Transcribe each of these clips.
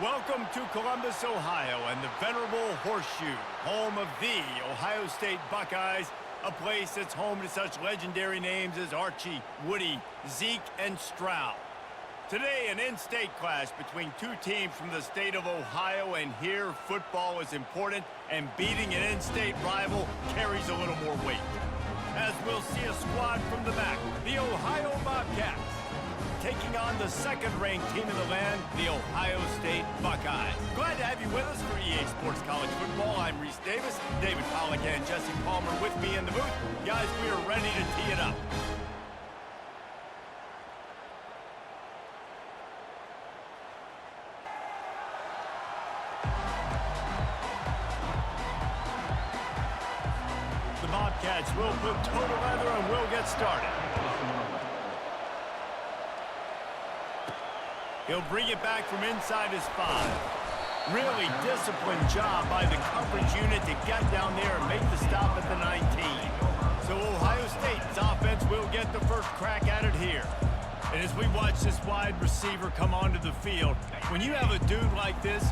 Welcome to Columbus, Ohio, and the venerable Horseshoe, home of the Ohio State Buckeyes, a place that's home to such legendary names as Archie, Woody, Zeke, and Stroud. Today, an in-state clash between two teams from the state of Ohio, and here, football is important, and beating an in-state rival carries a little more weight. As we'll see a squad from the back, the Ohio Bobcats, taking on the second-ranked team in the land, the Ohio State Buckeyes. Glad to have you with us for EA Sports College Football. I'm Reese Davis, David Pollack and Jesse Palmer with me in the booth. Guys, we are ready to tee it up. The Bobcats will put total leather and we'll get started. He'll bring it back from inside his 5. Really disciplined job by the coverage unit to get down there and make the stop at the 19. So Ohio State's offense will get the first crack at it here. And as we watch this wide receiver come onto the field, when you have a dude like this,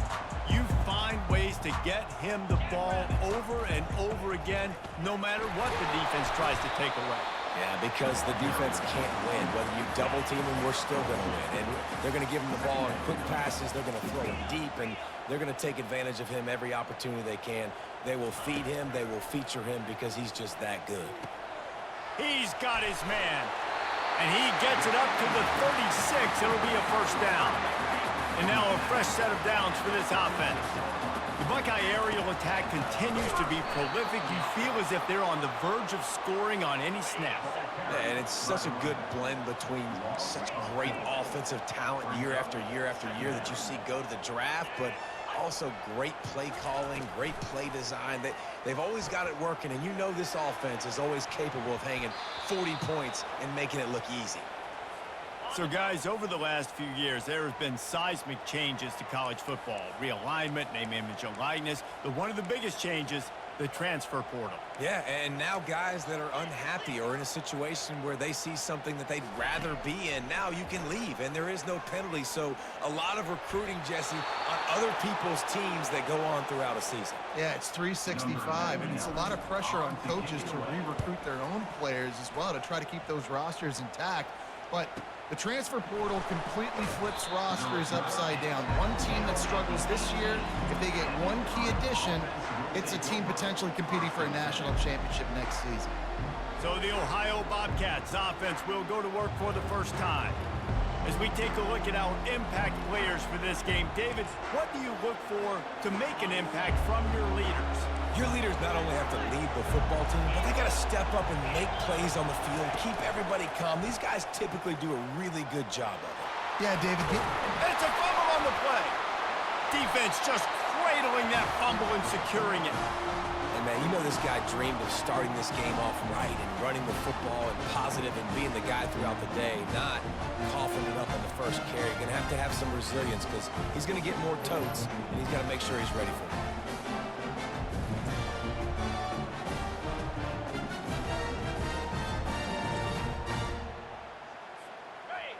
you find ways to get him the ball over and over again, no matter what the defense tries to take away. Yeah, because the defense can't win. Whether you double team him, we're still going to win. And they're going to give him the ball in quick passes. They're going to throw it deep, and they're going to take advantage of him every opportunity they can. They will feed him. They will feature him because he's just that good. He's got his man, and he gets it up to the 36. It'll be a first down. And now a fresh set of downs for this offense. The Buckeye aerial attack continues to be prolific. You feel as if they're on the verge of scoring on any snap. And it's such a good blend between such great offensive talent year after year after year that you see go to the draft, but also great play calling, great play design. They've always got it working, and you know this offense is always capable of hanging 40 points and making it look easy. So, guys, over the last few years, there have been seismic changes to college football. Realignment, name, image, and likeness. But one of the biggest changes, the transfer portal. Yeah, and now guys that are unhappy or in a situation where they see something that they'd rather be in, now you can leave, and there is no penalty. So a lot of recruiting, Jesse, on other people's teams that go on throughout a season. Yeah, it's 365, and it's a lot of pressure on coaches to re-recruit their own players as well to try to keep those rosters intact. But the transfer portal completely flips rosters upside down. One team that struggles this year, if they get one key addition, it's a team potentially competing for a national championship next season. So the Ohio Bobcats offense will go to work for the first time. As we take a look at our impact players for this game, David, what do you look for to make an impact from your leaders? Your leaders not only have to lead the football team, but they got to step up and make plays on the field, keep everybody calm. These guys typically do a really good job of it. Yeah, David. It's a fumble on the play. Defense just cradling that fumble and securing it. And man, you know this guy dreamed of starting this game off right and running the football and positive and being the guy throughout the day, not coughing it up on the first carry. You're going to have some resilience because he's going to get more totes, and he's got to make sure he's ready for it.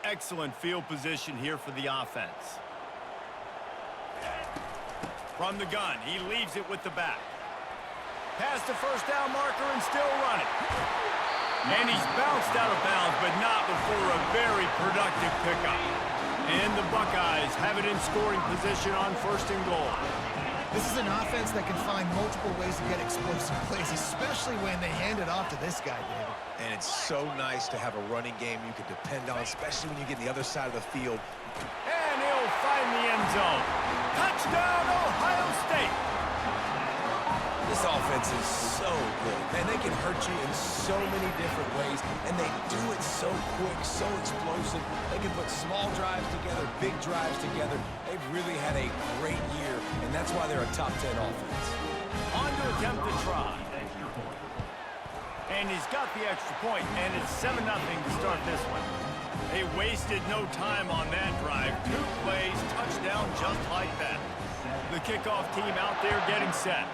Excellent field position here for the offense. From the gun, he leaves it with the back. Past the first down marker and still running. And he's bounced out of bounds, but not before a very productive pickup. And the Buckeyes have it in scoring position on first and goal. This is an offense that can find multiple ways to get explosive plays, especially when they hand it off to this guy, David. And it's so nice to have a running game you can depend on, especially when you get the other side of the field. And he'll find the end zone. Touchdown, Ohio State! This offense is so good. Man, they can hurt you in so many different ways, and they do it so quick, so explosive. They can put small drives together, big drives together. They've really had a great year, and that's why they're a top 10 offense. On to attempt to try. And he's got the extra point, and it's 7-0 to start this one. They wasted no time on that drive. 2 plays, touchdown just like that. The kickoff team out there getting set.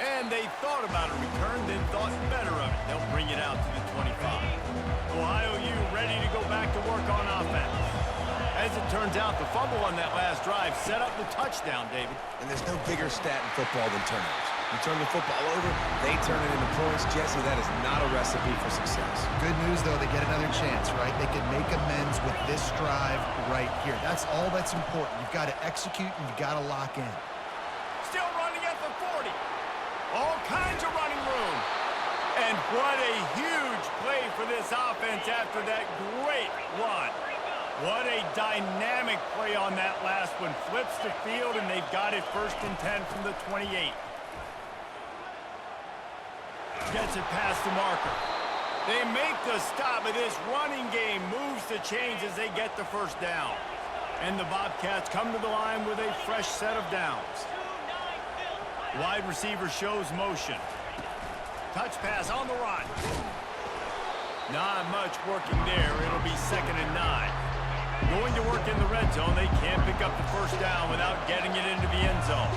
And And they thought about a return, then thought better of it. They'll bring it out to the 25. Ohio U ready to go back to work on offense. As it turns out, the fumble on that last drive set up the touchdown, David. And there's no bigger stat in football than turnovers. You turn the football over, they turn it into points. Jesse, that is not a recipe for success. Good news, though, they get another chance, right? They can make amends with this drive right here. That's all that's important. You've got to execute and you've got to lock in. Still running at the 40. All kinds of running room. And what a huge play for this offense after that great run. What a dynamic play on that last one. Flips the field, and they've got it 1st and 10 from the 28. Gets it past the marker. They make the stop, but this running game moves the chains as they get the 1st down. And the Bobcats come to the line with a fresh set of downs. Wide receiver shows motion. Touch pass on the run. Not much working there. It'll be 2nd and 9. Going to work in the red zone. They can't pick up the 1st down without getting it into the end zone.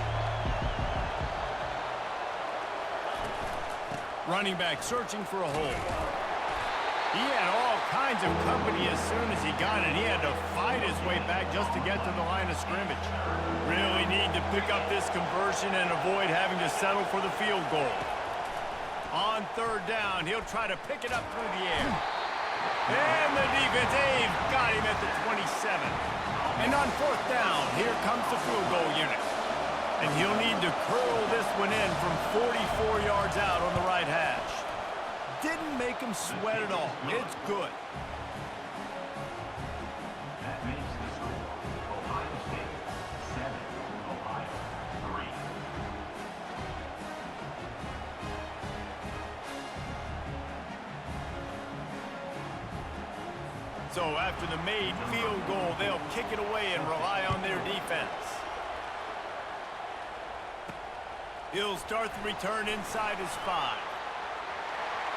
Running back searching for a hole. He had all kinds of company as soon as he got it. He had to fight his way back just to get to the line of scrimmage. Really need to pick up this conversion and avoid having to settle for the field goal. On 3rd down, he'll try to pick it up through the air. And the defense, they've got him at the 27. And on 4th down, here comes the field goal unit. And he'll need to curl this one in from 44 yards out on the right hash. Didn't make him sweat at all. It's good. That makes the score Ohio State 7, Ohio 3. So after the made field goal, they'll kick it away and rely on their defense. He'll start the return inside his 5.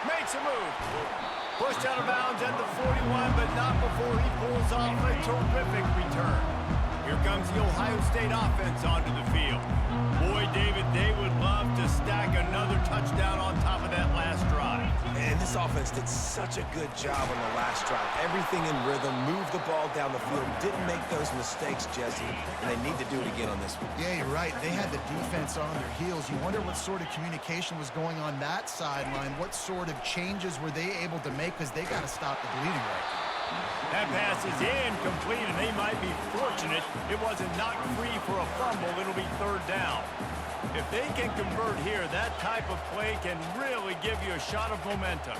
Makes a move. Pushed out of bounds at the 41, but not before he pulls off a terrific return. Here comes the Ohio State offense onto the field. Boy, David, they would love to stack another touchdown on top of that last drive. And this offense did such a good job on the last drive. Everything in rhythm, moved the ball down the field, didn't make those mistakes, Jesse, and they need to do it again on this one. Yeah, you're right. They had the defense on their heels. You wonder what sort of communication was going on that sideline. What sort of changes were they able to make, because they got to stop the bleeding right now. That pass is incomplete, and they might be fortunate it wasn't knocked free for a fumble. It'll be 3rd down. If they can convert here, that type of play can really give you a shot of momentum.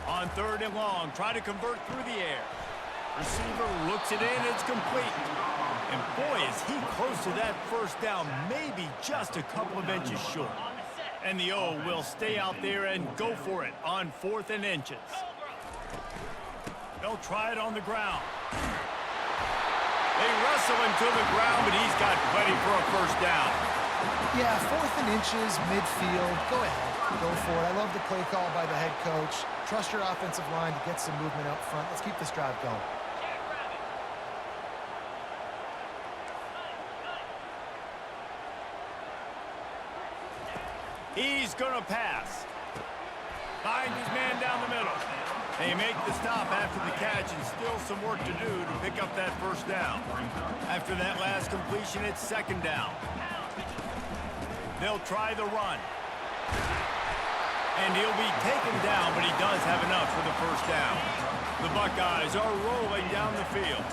On 3rd and long, try to convert through the air. Receiver looks it in, it's complete. And boy, is he close to that 1st down, maybe just a couple of inches short. And the O will stay out there and go for it on 4th and inches. They'll try it on the ground. They wrestle him to the ground, but he's got plenty for a 1st down. Yeah, 4th and inches, midfield. Go ahead. Go for it. I love the play call by the head coach. Trust your offensive line to get some movement up front. Let's keep this drive going. He's going to pass. Finds his man down the middle. They make the stop after the catch, and still some work to do to pick up that 1st down. After that last completion, it's 2nd down. They'll try the run. And he'll be taken down, but he does have enough for the 1st down. The Buckeyes are rolling down the field.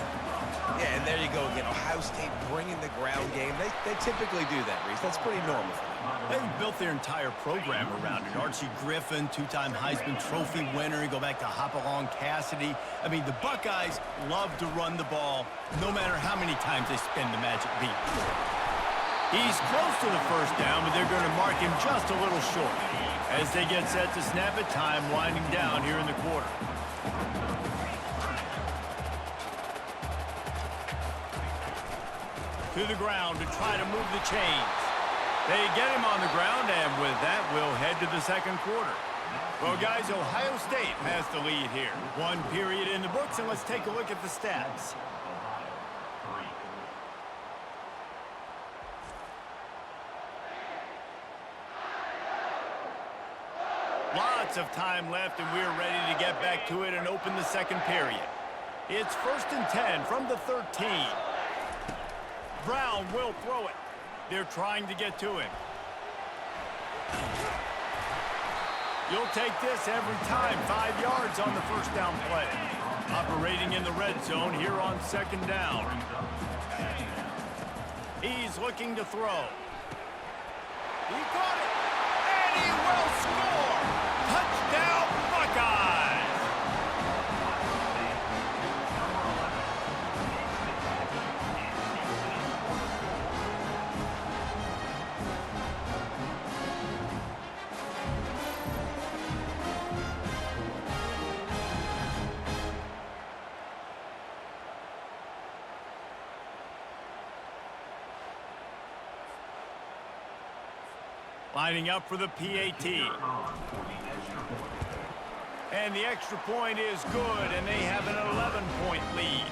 Yeah, and there you go again. Ohio State bringing the ground game. They typically do that, Reese. That's pretty normal for them. They've built their entire program around it. Archie Griffin, 2-time Heisman Trophy winner. You go back to Hopalong Cassidy. I mean, the Buckeyes love to run the ball, no matter how many times they spin the magic beat. He's close to the 1st down, but they're going to mark him just a little short. As they get set to snap it, time winding down here in the quarter. To the ground to try to move the chains. They get him on the ground, and with that, we'll head to the 2nd quarter. Well, guys, Ohio State has the lead here. 1 period in the books, and let's take a look at the stats. Lots of time left, and we're ready to get back to it and open the second period. It's 1st and 10 from the 13. Brown will throw it. They're trying to get to him. You'll take this every time. 5 yards on the first down play. Operating in the red zone here on 2nd down. He's looking to throw. He got it, and he will score! Touchdown, Buckeyes! Lining up for the PAT. And the extra point is good, and they have an 11-point lead.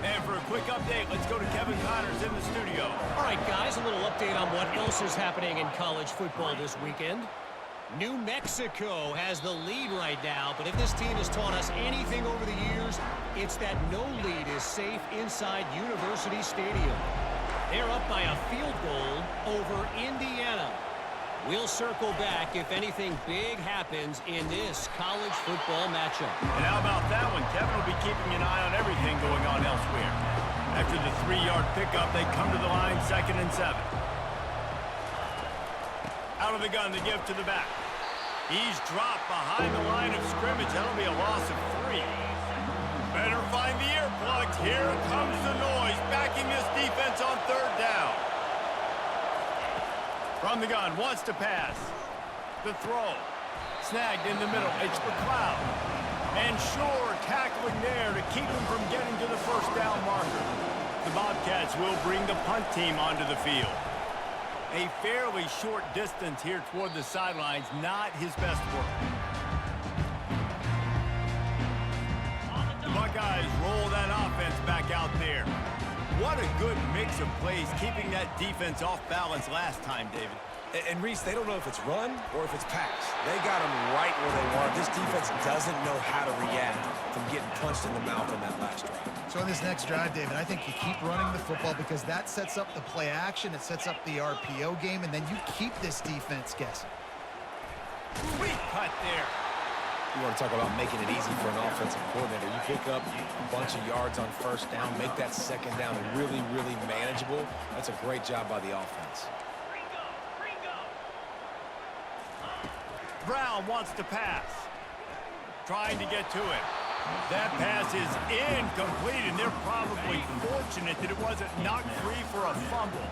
And for a quick update, let's go to Kevin Connors in the studio. All right, guys, a little update on what else is happening in college football this weekend. New Mexico has the lead right now, but if this team has taught us anything over the years, it's that no lead is safe inside University Stadium. They're up by a field goal over Indiana. We'll circle back if anything big happens in this college football matchup. And how about that one? Kevin will be keeping an eye on everything going on elsewhere. After the 3-yard pickup, they come to the line 2nd and 7. Out of the gun, the give to the back. He's dropped behind the line of scrimmage. That'll be a loss of 3. Better find the earplugs. Here comes the noise, backing this defense on 3rd down. From the gun, wants to pass. The throw. Snagged in the middle. It's McLeod. And Shore tackling there to keep him from getting to the 1st down marker. The Bobcats will bring the punt team onto the field. A fairly short distance here toward the sidelines. Not his best work. The Buckeyes roll that offense back out there. What a good mix of plays, keeping that defense off balance last time, David. And Reese, they don't know if it's run or if it's pass. They got them right where they want. This defense doesn't know how to react from getting punched in the mouth on that last drive. So in this next drive, David, I think you keep running the football because that sets up the play action, it sets up the RPO game, and then you keep this defense guessing. Sweet cut there. You want to talk about making it easy for an offensive coordinator. You pick up a bunch of yards on 1st down, make that 2nd down really, really manageable. That's a great job by the offense. Brown wants to pass. Trying to get to it. That pass is incomplete, and they're probably fortunate that it wasn't knocked free for a fumble.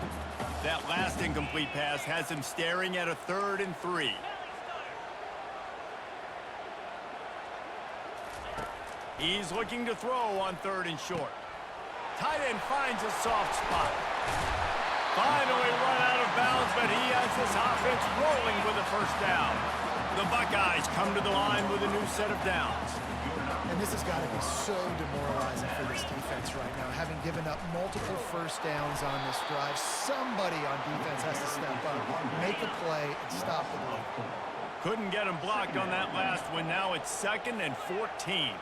That last incomplete pass has him staring at a 3rd and 3. He's looking to throw on 3rd and short. Tight end finds a soft spot. Finally run out of bounds, but he has this offense rolling with a 1st down. The Buckeyes come to the line with a new set of downs. And this has got to be so demoralizing for this defense right now. Having given up multiple 1st downs on this drive, somebody on defense has to step up, make a play, and stop the bleed. Couldn't get him blocked on that last one. Now it's 2nd and 14.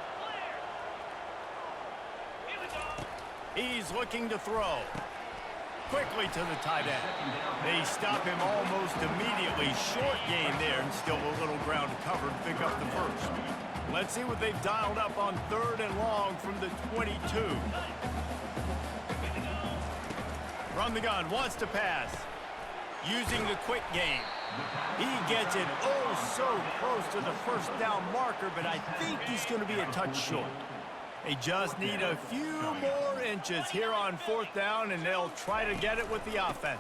He's looking to throw. Quickly to the tight end. They stop him almost immediately. Short gain there, and still a little ground to cover to pick up the 1st. Let's see what they've dialed up on 3rd and long from the 22. From the gun, wants to pass. Using the quick game. He gets it oh so close to the 1st down marker, but I think he's going to be a touch short. They just need a few more inches here on 4th down, and they'll try to get it with the offense.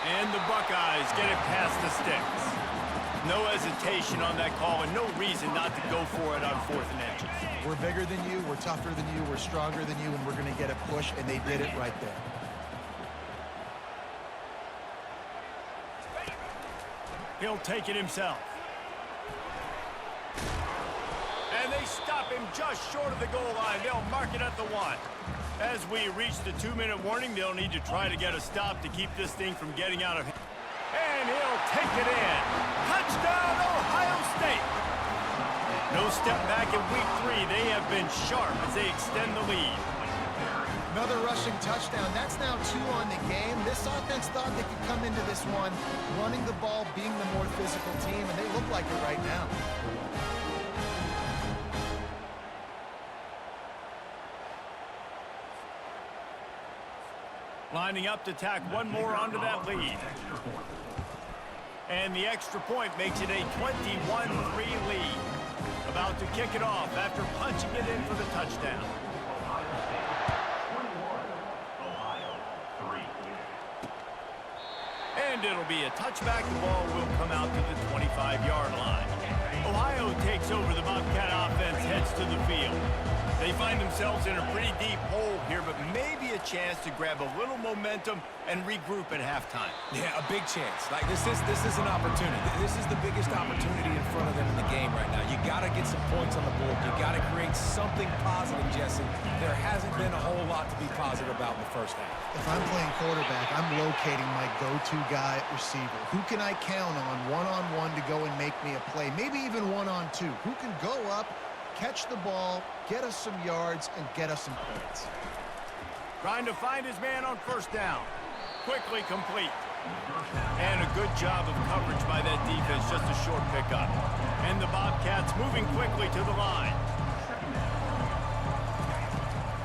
And the Buckeyes get it past the sticks. No hesitation on that call, and no reason not to go for it on 4th and inches. We're bigger than you, we're tougher than you, we're stronger than you, and we're going to get a push, and they did it right there. He'll take it himself. And they stop him just short of the goal line. They'll mark it at the 1. As we reach the 2-minute warning, they'll need to try to get a stop to keep this thing from getting out of hand. And he'll take it in. Touchdown, Ohio State. No step back in week 3. They have been sharp as they extend the lead. Another rushing touchdown. That's now 2 on the game. This offense thought they could come into this one running the ball, being the more physical team, and they look like it right now. Lining up to tack one more onto that lead. And the extra point makes it a 21-3 lead. About to kick it off after punching it in for the touchdown. And it'll be a touchback. The ball will come out to the 25-yard line. Ohio takes over. The Bobcat offense heads to the field. They find themselves in a pretty deep hole here, but maybe a chance to grab a little momentum and regroup at halftime. Yeah, a big chance. Like this is an opportunity. This is the biggest opportunity in front of them in the game right now. You got to get some points on the board. You got to create something positive, Jesse. There hasn't been a whole lot to be positive about in the first half. If I'm playing quarterback, I'm locating my go-to guy at receiver. Who can I count on one-on-one to go and make me a play? Maybe even one-on-two. Who can go up, catch the ball, get us some yards, and get us some points? Trying to find his man on first down. Quickly complete. And a good job of coverage by that defense. Just a short pickup. And the Bobcats moving quickly to the line.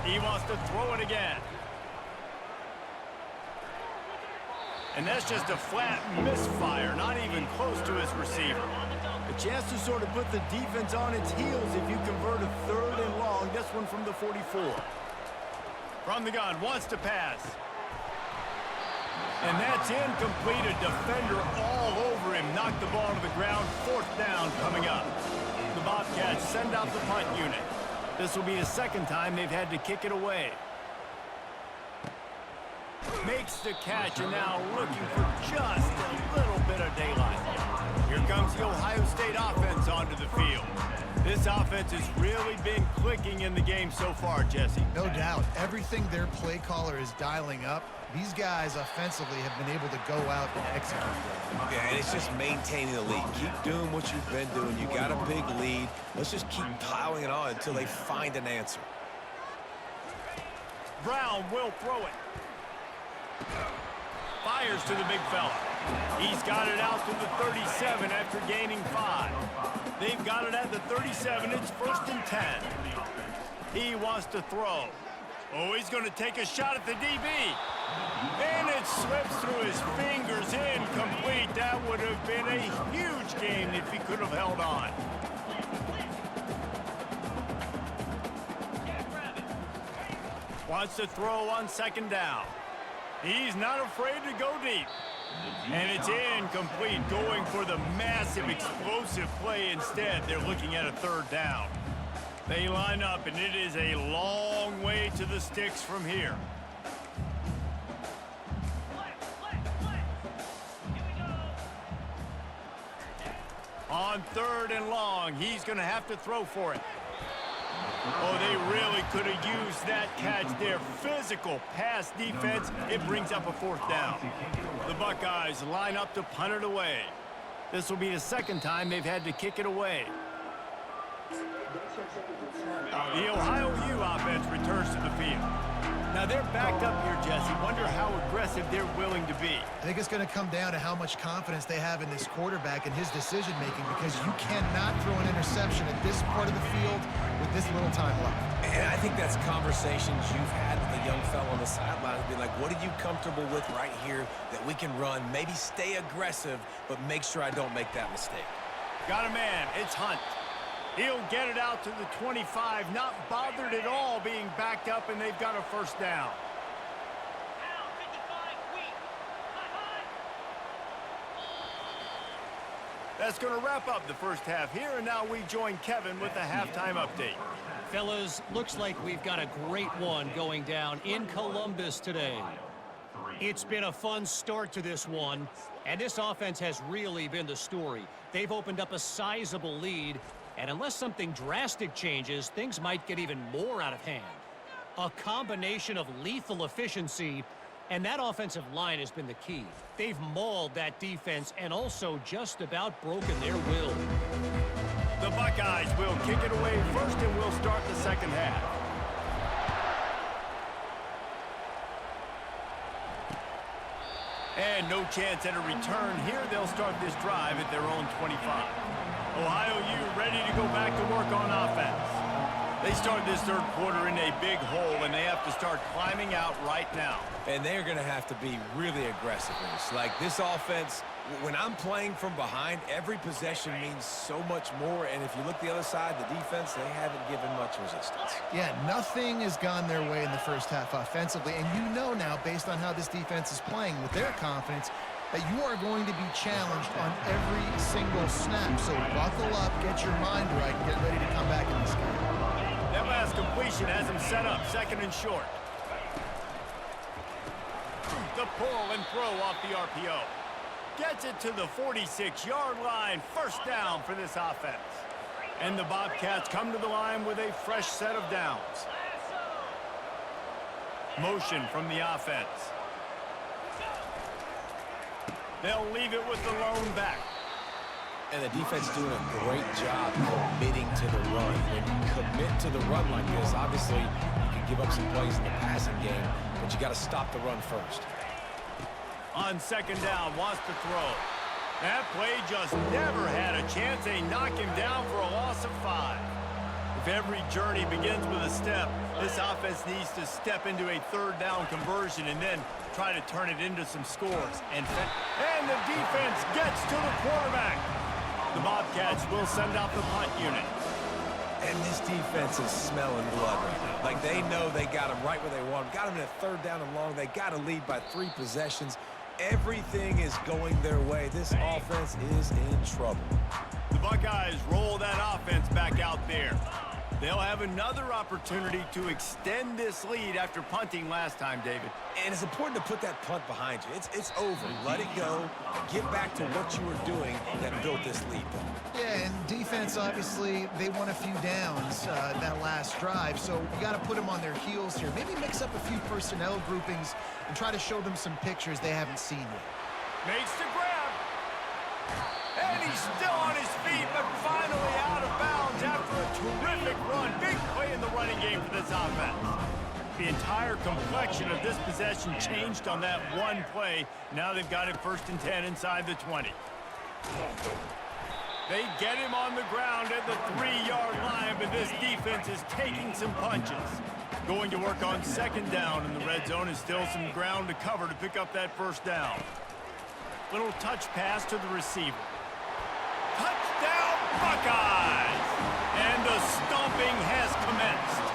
He wants to throw it again. And that's just a flat misfire, not even close to his receiver. A chance to sort of put the defense on its heels if you convert a 3rd and long. This one from the 44. From the gun, wants to pass. And that's incomplete. A defender all over him. Knocked the ball to the ground. 4th down coming up. The Bobcats send out the punt unit. This will be a 2nd time they've had to kick it away. Makes the catch, and now looking for just a little bit of daylight. Here comes the Ohio State offense onto the field. This offense has really been clicking in the game so far, Jesse. No doubt. Everything their play caller is dialing up, these guys offensively have been able to go out and execute them. Yeah, and it's just maintaining the lead. Keep doing what you've been doing. You got a big lead. Let's just keep piling it on until they find an answer. Brown will throw it. Fires to the big fella. He's got it out to the 37 after gaining 5. They've got it at the 37. It's 1st and 10. He wants to throw. Oh, he's going to take a shot at the DB. And it slips through his fingers. Incomplete. That would have been a huge gain if he could have held on. Wants to throw on 2nd down. He's not afraid to go deep. And it's incomplete, going for the massive explosive play instead. They're looking at a 3rd down. They line up, and it is a long way to the sticks from here. On 3rd and long, he's going to have to throw for it. Oh, they really could have used that catch there. Physical pass defense. It brings up a 4th down. The Buckeyes line up to punt it away. This will be the 2nd time they've had to kick it away. The Ohio U offense returns to the field. Now they're backed up here, Jesse. Wonder how aggressive they're willing to be. I think it's going to come down to how much confidence they have in this quarterback and his decision-making, because you cannot throw an interception at this part of the field with this little time left. And I think that's conversations you've had with a young fellow on the sidelines. Be like, what are you comfortable with right here that we can run? Maybe stay aggressive, but make sure I don't make that mistake. Got a man. It's Hunt. He'll get it out to the 25, not bothered at all being backed up, and they've got a 1st down. That's going to wrap up the first half here, and now we join Kevin with the halftime update. Fellas, looks like we've got a great one going down in Columbus today. It's been a fun start to this one, and this offense has really been the story. They've opened up a sizable lead, and unless something drastic changes, things might get even more out of hand. A combination of lethal efficiency And that offensive line has been the key. They've mauled that defense and also just about broken their will. The Buckeyes will kick it away first, and we'll start the second half. And no chance at a return here. They'll start this drive at their own 25. Ohio U ready to go back to work on offense. They start this third quarter in a big hole, and they have to start climbing out right now. And they're going to have to be really aggressive in this. Like, this offense, when I'm playing from behind, every possession means so much more. And if you look the other side, the defense, they haven't given much resistance. Yeah, nothing has gone their way in the first half offensively. And you know now, based on how this defense is playing with their confidence, that you are going to be challenged on every single snap. So buckle up, get your mind right, and get ready to come back in this game. That last completion has them set up, second and short. The pull and throw off the RPO. Gets it to the 46-yard line. First down for this offense. And the Bobcats come to the line with a fresh set of downs. Motion from the offense. They'll leave it with the lone back. And the defense doing a great job committing to the run. When you commit to the run like this, obviously you can give up some plays in the passing game, but you got to stop the run first. On second down, wants to throw. That play just never had a chance. They knock him down for a loss of 5. If every journey begins with a step, this offense needs to step into a third down conversion and then try to turn it into some scores. And the defense gets to the quarterback. The Bobcats will send out the punt unit. And this defense is smelling blood right now. Like, they know they got him right where they want him. Got him in a third down and long. They got to lead by 3 possessions. Everything is going their way. This offense is in trouble. The Buckeyes roll that offense back out there. They'll have another opportunity to extend this lead after punting last time, David. And it's important to put that punt behind you. It's over. Let it go. Get back to what you were doing that built this lead. Yeah, and defense, obviously, they won a few downs that last drive, so you got to put them on their heels here. Maybe mix up a few personnel groupings and try to show them some pictures they haven't seen yet. Makes the grab. And he's still on his feet, but finally out of bounds after a terrific run. Big play in the running game for this offense. The entire complexion of this possession changed on that one play. Now they've got it first and 10 inside the 20. They get him on the ground at the 3-yard line, but this defense is taking some punches. Going to work on second down in the red zone is still some ground to cover to pick up that first down. Little touch pass to the receiver. Touchdown, Buckeyes! And the stomping has commenced.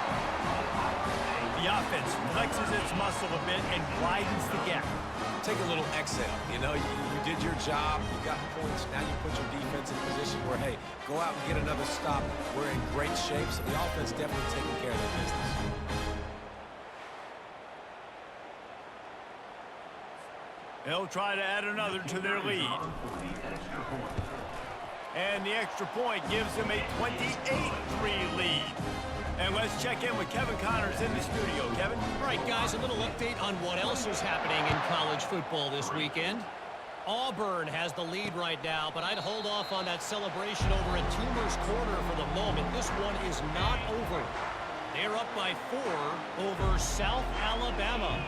The offense flexes its muscle a bit and widens the gap. Take a little exhale. You know, you did your job. You got points. Now you put your defense in a position where, hey, go out and get another stop. We're in great shape, so the offense definitely taking care of their business. They'll try to add another to their lead. And the extra point gives them a 28-3 lead. And let's check in with Kevin Connors in the studio. Kevin? All right, guys, a little update on what else is happening in college football this weekend. Auburn has the lead right now, but I'd hold off on that celebration over at Toomer's Corner for the moment. This one is not over. They're up by 4 over South Alabama.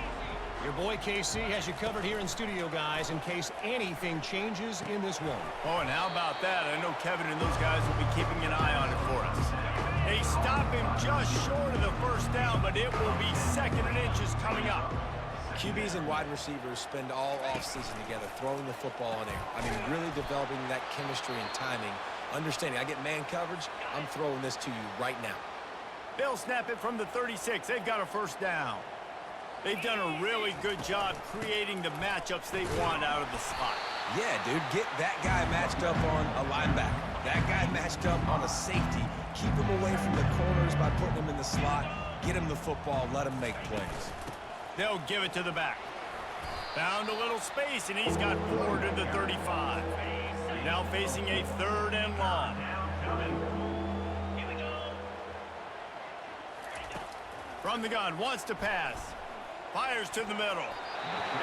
Your boy KC has you covered here in studio, guys, in case anything changes in this one. Oh, and how about that? I know Kevin and those guys will be keeping an eye on it for us. They stop him just short of the first down, but it will be second and inches coming up. QBs and wide receivers spend all offseason together throwing the football in air. I mean, really developing that chemistry and timing. Understanding, I get man coverage, I'm throwing this to you right now. They'll snap it from the 36. They've got a first down. They've done a really good job creating the matchups they want out of the slot. Yeah, dude, get that guy matched up on a linebacker. That guy matched up on a safety. Keep him away from the corners by putting him in the slot. Get him the football, let him make plays. They'll give it to the back. Found a little space, and he's got 4 to the 35. Now facing a third and long. From the gun, wants to pass. Fires to the middle.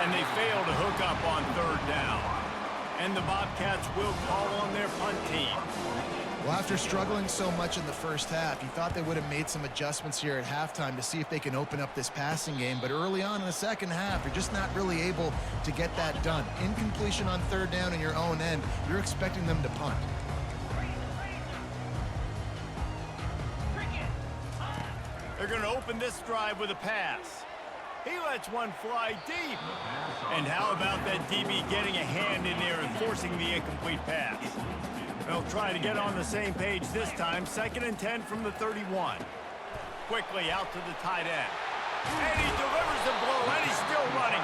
And they fail to hook up on 3rd down. And the Bobcats will call on their punt team. Well, after struggling so much in the first half, you thought they would have made some adjustments here at halftime to see if they can open up this passing game. But early on in the second half, you're just not really able to get that done. Incompletion on 3rd down in your own end, you're expecting them to punt. They're going to open this drive with a pass. He lets one fly deep. And how about that DB getting a hand in there and forcing the incomplete pass? They'll try to get on the same page this time. 2nd and 10 from the 31. Quickly out to the tight end. And he delivers the blow, and he's still running.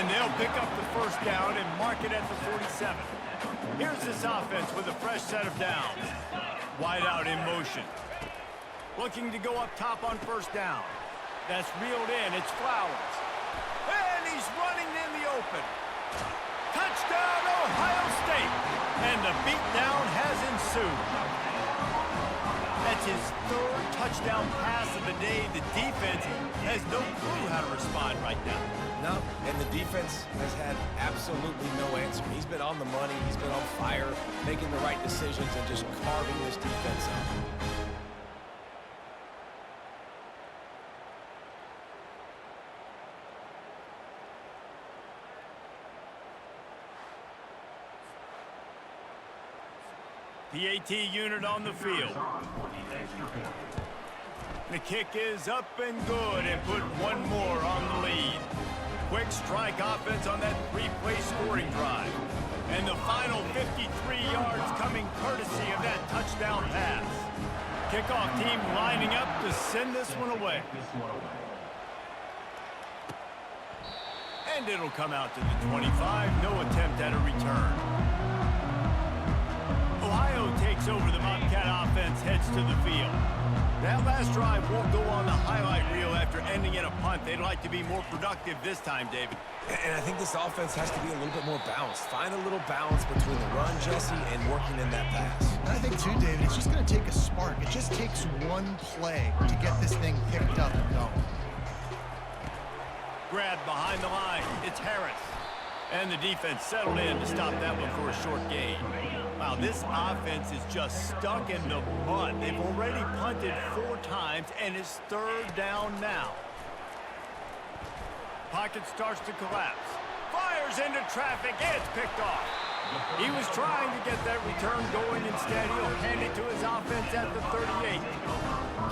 And they'll pick up the 1st down and mark it at the 47. Here's this offense with a fresh set of downs. Wide out in motion. Looking to go up top on 1st down. That's reeled in. It's Flowers. And he's running in the open. Touchdown, Ohio State. And the beatdown has ensued. That's his 3rd touchdown pass of the day. The defense has no clue how to respond right now. No, and the defense has had absolutely no answer. He's been on the money. He's been on fire, making the right decisions and just carving this defense up. The AT unit on the field. The kick is up and good and put one more on the lead. Quick strike offense on that 3-play scoring drive. And the final 53 yards coming courtesy of that touchdown pass. Kickoff team lining up to send this one away. And it'll come out to the 25. No attempt at a return. Ohio takes over the Bobcat offense, heads to the field. That last drive won't go on the highlight reel after ending in a punt. They'd like to be more productive this time, David. And I think this offense has to be a little bit more balanced. Find a little balance between the run, Jesse, and working in that pass. And I think, too, David, it's just going to take a spark. It just takes one play to get this thing picked up and going. Grabbed behind the line. It's Harris. And the defense settled in to stop that one for a short gain. Wow, this offense is just stuck in the mud. They've already punted 4 times, and it's 3rd down now. Pocket starts to collapse. Fires into traffic, and it's picked off. He was trying to get that return going. Instead, he'll hand it to his offense at the 38.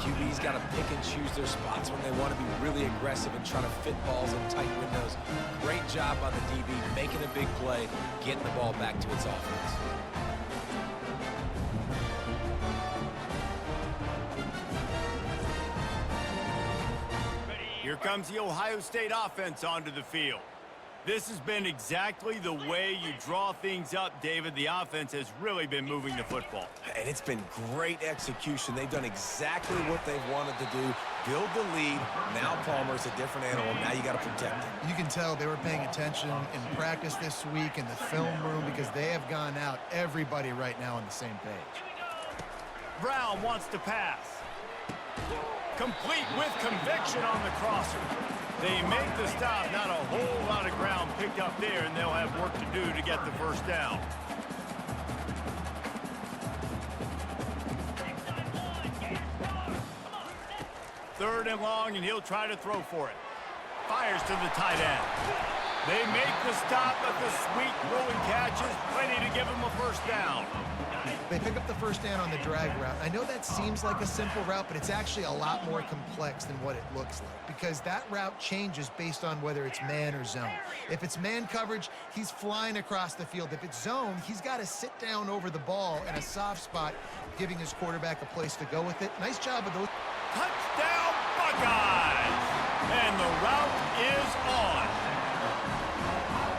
QB's got to pick and choose their spots when they want to be really aggressive and try to fit balls in tight windows. Great job by the DB, making a big play, getting the ball back to its offense. Here comes the Ohio State offense onto the field. This has been exactly the way you draw things up, David. The offense has really been moving the football. And it's been great execution. They've done exactly what they've wanted to do. Build the lead. Now Palmer's a different animal. Now you got to protect him. You can tell they were paying attention in practice this week in the film room because they have gone out, everybody right now on the same page. Brown wants to pass. Complete with conviction on the crosser. They make the stop. Not a whole lot of ground picked up there, and they'll have work to do to get the 1st down. Third and long, and he'll try to throw for it. Fires to the tight end. They make the stop, but the sweet rolling catch is plenty to give him a 1st down. They pick up the 1st down on the drag route. I know that seems like a simple route, but it's actually a lot more complex than what it looks like because that route changes based on whether it's man or zone. If it's man coverage, he's flying across the field. If it's zone, he's got to sit down over the ball in a soft spot, giving his quarterback a place to go with it. Nice job of those. Touchdown, Buckeyes! And the route is on.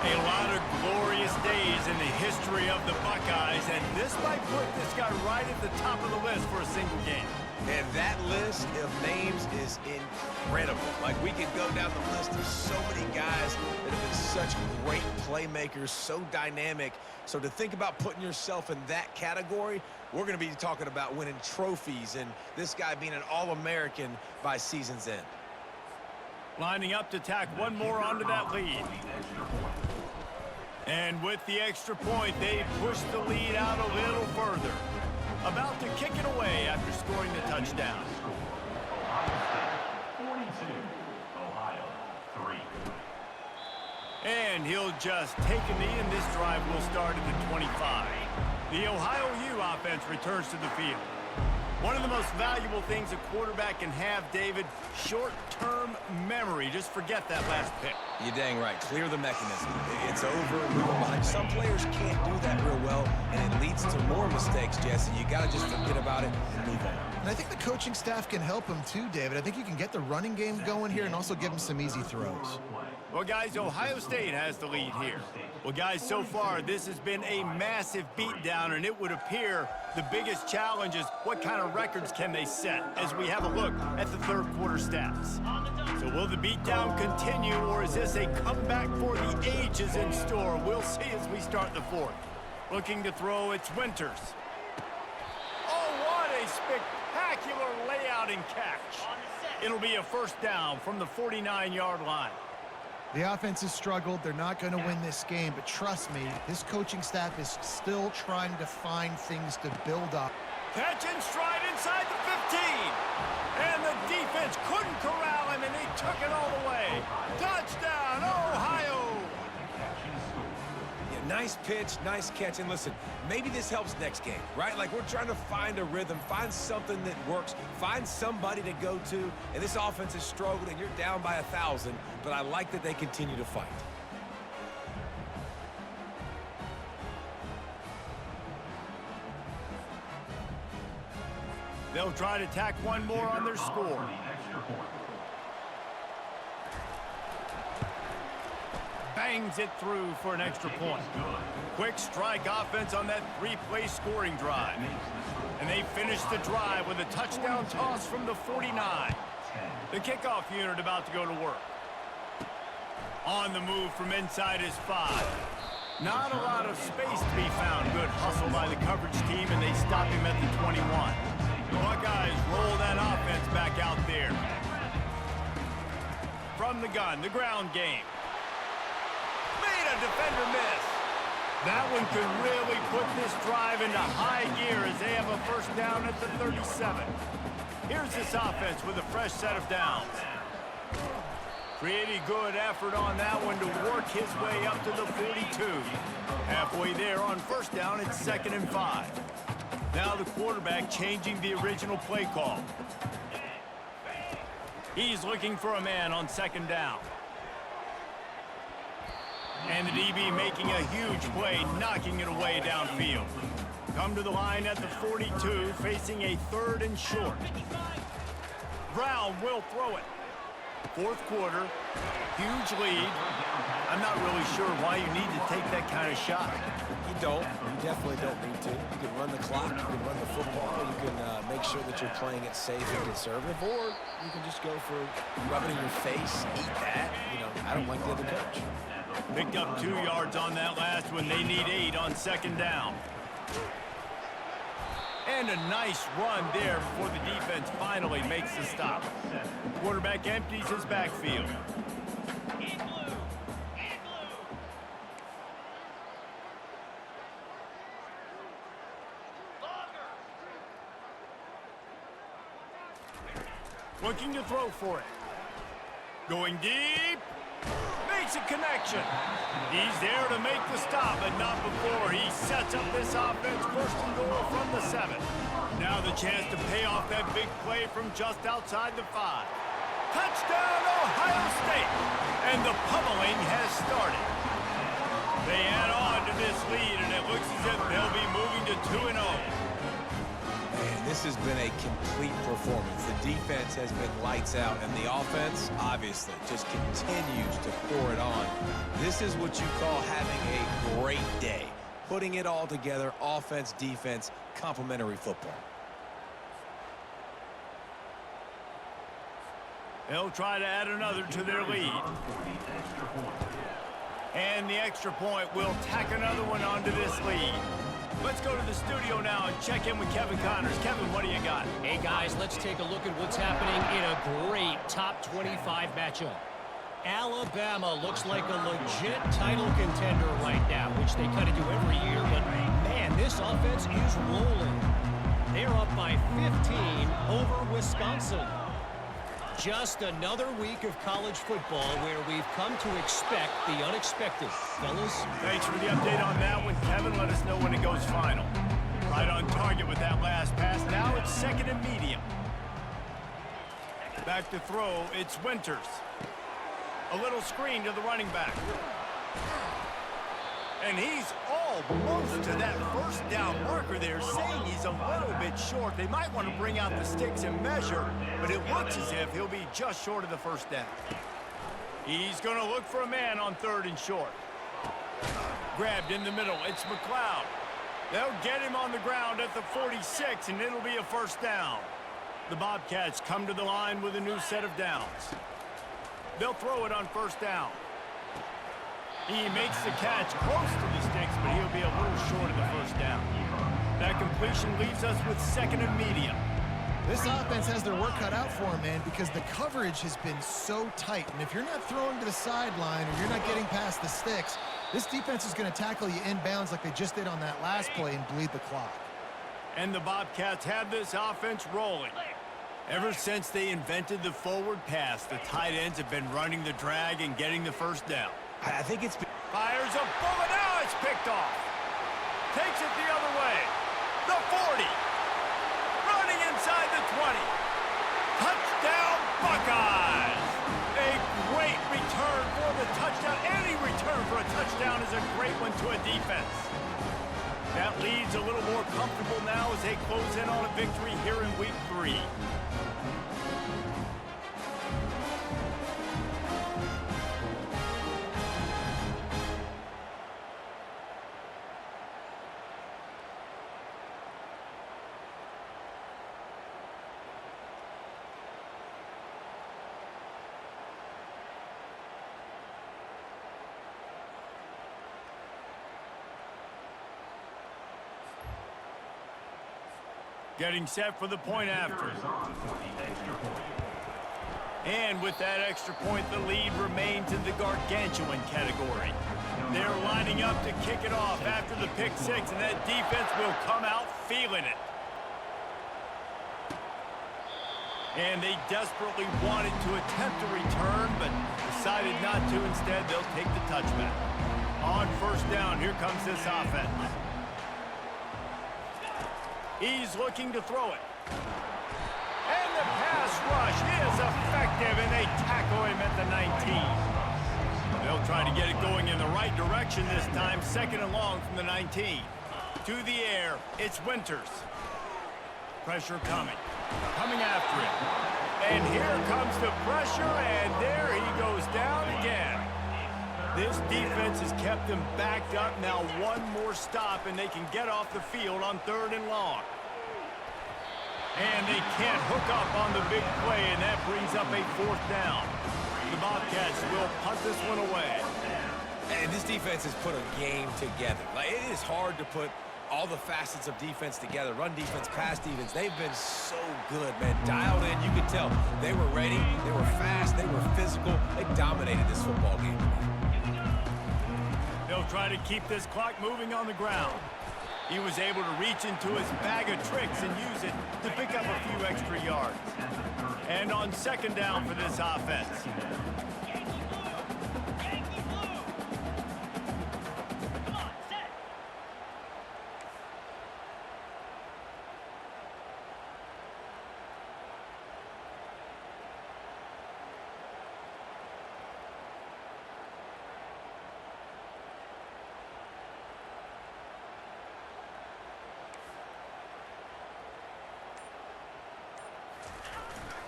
A lot of glorious days in the history of the Buckeyes, and this might put this guy right at the top of the list for a single game. And that list of names is incredible. Like, we could go down the list of so many guys that have been such great playmakers, so dynamic. So to think about putting yourself in that category, we're going to be talking about winning trophies and this guy being an All-American by season's end. Lining up to tack one more onto that lead. And with the extra point, they push the lead out a little further. About to kick it away after scoring the touchdown. 42, Ohio 3. And he'll just take a knee, and this drive will start at the 25. The Ohio U offense returns to the field. One of the most valuable things a quarterback can have, David, short-term memory. Just forget that last pick. You're dang right. Clear the mechanism. It's over, move on. Some players can't do that real well, and it leads to more mistakes, Jesse. You got to just forget about it and move on. And I think the coaching staff can help him too, David. I think you can get the running game going here and also give him some easy throws. Well, guys, Ohio State has the lead here. Well, guys, so far, this has been a massive beatdown, and it would appear the biggest challenge is what kind of records can they set as we have a look at the third quarter stats. So will the beatdown continue, or is this a comeback for the ages in store? We'll see as we start the fourth. Looking to throw, it's Winters. Oh, what a spectacular layout and catch. It'll be a first down from the 49-yard line. The offense has struggled. They're not going to win this game, but trust me, this coaching staff is still trying to find things to build up. Catch and stride inside the 15. And the defense couldn't corral him, and they took it all the way. Touchdown, Ohio! Yeah, nice pitch, nice catch. And listen, maybe this helps next game, right? Like, we're trying to find a rhythm, find something that works, find somebody to go to. And this offense is struggling. You're down by 1,000, but I like that they continue to fight. They'll try to tack one more on their score. Bangs it through for an extra point. Quick strike offense on that three-play scoring drive. And they finish the drive with a touchdown toss from the 49. The kickoff unit about to go to work. On the move from inside his 5. Not a lot of space to be found. Good hustle by the coverage team, and they stop him at the 21. The Buckeyes roll that offense back out there. From the gun, the ground game. Made a defender miss. That one could really put this drive into high gear as they have a first down at the 37. Here's this offense with a fresh set of downs. Pretty good effort on that one to work his way up to the 42. Halfway there on first down, it's 2nd and 5. Now the quarterback changing the original play call. He's looking for a man on 2nd down. And the DB making a huge play, knocking it away downfield. Come to the line at the 42, facing a 3rd and short. Brown will throw it. 4th quarter, huge lead. I'm not really sure why you need to take that kind of shot. You don't. You definitely don't need to. You can run the clock, you can run the football, you can make sure that you're playing it safe and conservative, or you can just go for rubbing in your face, eat that. You know, I don't like the other coach. Picked up 2 yards on that last one. They need 8 on 2nd down. And a nice run there before the defense finally makes the stop. Quarterback empties his backfield. Looking to throw for it. Going deep. Makes a connection. He's there to make the stop, but not before. He sets up this offense 1st and goal from the 7. Now the chance to pay off that big play from just outside the 5. Touchdown, Ohio State! And the pummeling has started. They add on to this lead, and it looks as if they'll be moving to 2-0. Man, this has been a complete performance. The defense has been lights out, and the offense, obviously, just continues to pour it on. This is what you call having a great day. Putting it all together, offense, defense, complementary football. They'll try to add another to their lead. And the extra point will tack another one onto this lead. Let's go to the studio now and check in with Kevin Connors. Kevin, what do you got? Hey, guys, let's take a look at what's happening in a great top 25 matchup. Alabama looks like a legit title contender right now, which they kind of do every year, but man, this offense is rolling. They're up by 15 over Wisconsin. Just another week of college football where we've come to expect the unexpected. Fellas? Thanks for the update on that one, Kevin. Let us know when it goes final. Right on target with that last pass. Now it's 2nd and medium. Back to throw, it's Winters. A little screen to the running back. And he's almost to that first down marker there, saying he's a little bit short. They might want to bring out the sticks and measure, but it looks as if he'll be just short of the first down. He's going to look for a man on 3rd and short. Grabbed in the middle, it's McLeod. They'll get him on the ground at the 46, and it'll be a first down. The Bobcats come to the line with a new set of downs. They'll throw it on 1st down. He makes the catch close to the sticks, but he'll be a little short of the first down. That completion leaves us with 2nd and medium. This offense has their work cut out for them, man, because the coverage has been so tight. And if you're not throwing to the sideline or you're not getting past the sticks, this defense is going to tackle you inbounds like they just did on that last play and bleed the clock. And the Bobcats have this offense rolling. Ever since they invented the forward pass, the tight ends have been running the drag and getting the first down. I think it's... Fires a bullet. Now it's picked off. Takes it the other way. The 40. Running inside the 20. Touchdown, Buckeyes. A great return for the touchdown. Any return for a touchdown is a great one to a defense. That lead's a little more comfortable now as they close in on a victory here in week 3. Getting set for the point after. And with that extra point, the lead remains in the gargantuan category. They're lining up to kick it off after the pick 6, and that defense will come out feeling it. And they desperately wanted to attempt a return, but decided not to. Instead, they'll take the touchback. On 1st down, here comes this offense. He's looking to throw it. And the pass rush is effective, and they tackle him at the 19. They'll try to get it going in the right direction this time. 2nd and long from the 19. To the air, it's Winters. Pressure coming. Coming after him. And here comes the pressure, and there he goes down again. This defense has kept them backed up. Now one more stop, and they can get off the field on 3rd and long. And they can't hook up on the big play, and that brings up a 4th down. The Bobcats will punt this one away. And this defense has put a game together. Like, it is hard to put all the facets of defense together. Run defense, pass defense. They've been so good, man. Dialed in. You could tell they were ready. They were fast. They were physical. They dominated this football game tonight. They'll try to keep this clock moving on the ground. He was able to reach into his bag of tricks and use it to pick up a few extra yards. And on 2nd down for this offense.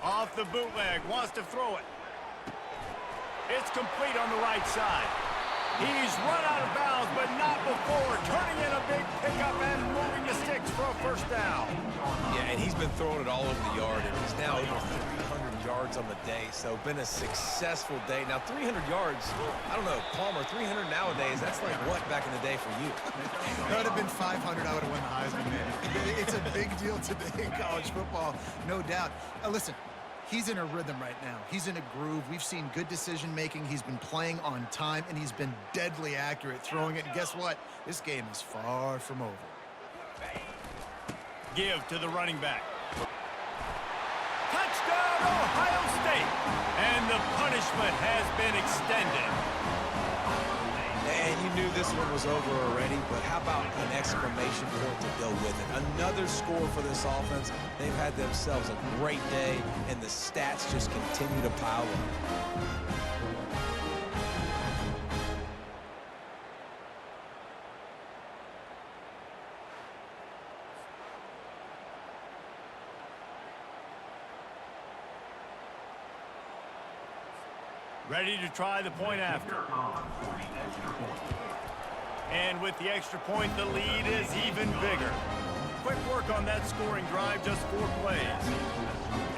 Off the bootleg, wants to throw it. It's complete on the right side. He's run out of bounds, but not before. Turning in a big pickup and moving the sticks for a first down. Yeah, and he's been throwing it all over the yard, and he's now over 300 yards on the day, so been a successful day. Now, 300 yards, I don't know, Palmer, 300 nowadays, that's like what back in the day for you? That would have been 500, I would have won the Heisman, man. It's a big deal today in college football, no doubt. Listen, He's in a rhythm right now. He's in a groove. We've seen good decision-making. He's been playing on time, and he's been deadly accurate throwing it. And guess what? This game is far from over. Give to the running back. Touchdown, Ohio State! And the punishment has been extended. And you knew this one was over already, but how about an exclamation point to go with it? Another score for this offense. They've had themselves a great day, and the stats just continue to pile up. Ready to try the point after. And with the extra point, the lead is even bigger. Quick work on that scoring drive, just 4 plays.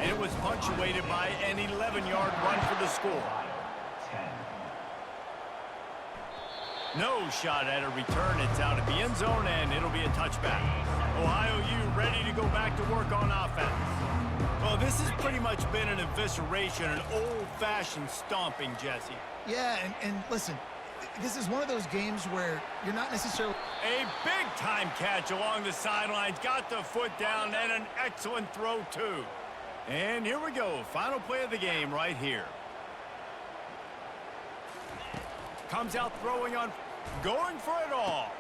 And it was punctuated by an 11-yard run for the score. No shot at a return. It's out of the end zone, and it'll be a touchback. Ohio U ready to go back to work on offense. Well, this has pretty much been an evisceration, an old-fashioned stomping, Jesse. Yeah, and listen, this is one of those games where you're not necessarily... A big-time catch along the sidelines, got the foot down, and an excellent throw, too. And here we go, final play of the game right here. Comes out throwing on, going for it all.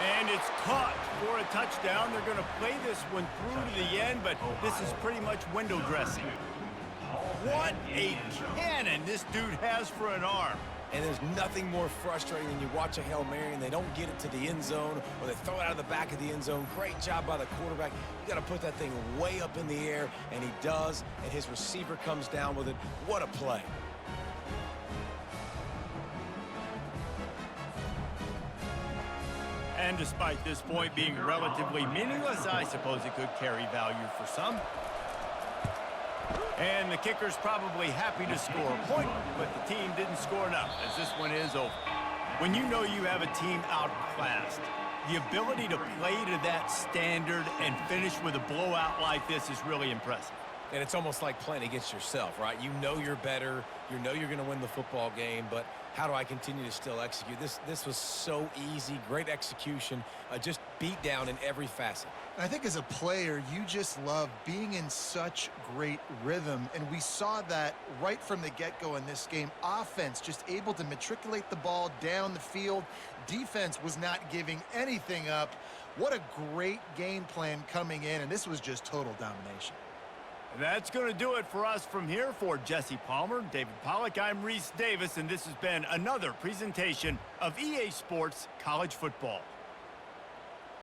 And it's caught for a touchdown. They're going to play this one through to the end, but this is pretty much window dressing. What a cannon this dude has for an arm. And there's nothing more frustrating than you watch a Hail Mary and they don't get it to the end zone, or they throw it out of the back of the end zone. Great job by the quarterback. You got to put that thing way up in the air, and he does, and his receiver comes down with it. What a play. And despite this point being relatively meaningless, I suppose it could carry value for some. And the kicker's probably happy to score a point, but the team didn't score enough as this one is over. When you know you have a team outclassed, the ability to play to that standard and finish with a blowout like this is really impressive. And it's almost like playing against yourself, right? You know you're better. You know you're going to win the football game, but how do I continue to still execute? This was so easy. Great execution. Just beat down in every facet. I think as a player, you just love being in such great rhythm, and we saw that right from the get-go in this game. Offense just able to matriculate the ball down the field. Defense was not giving anything up. What a great game plan coming in, and this was just total domination. That's going to do it for us from here. For Jesse Palmer, David Pollack, I'm Reese Davis, and this has been another presentation of EA Sports College Football.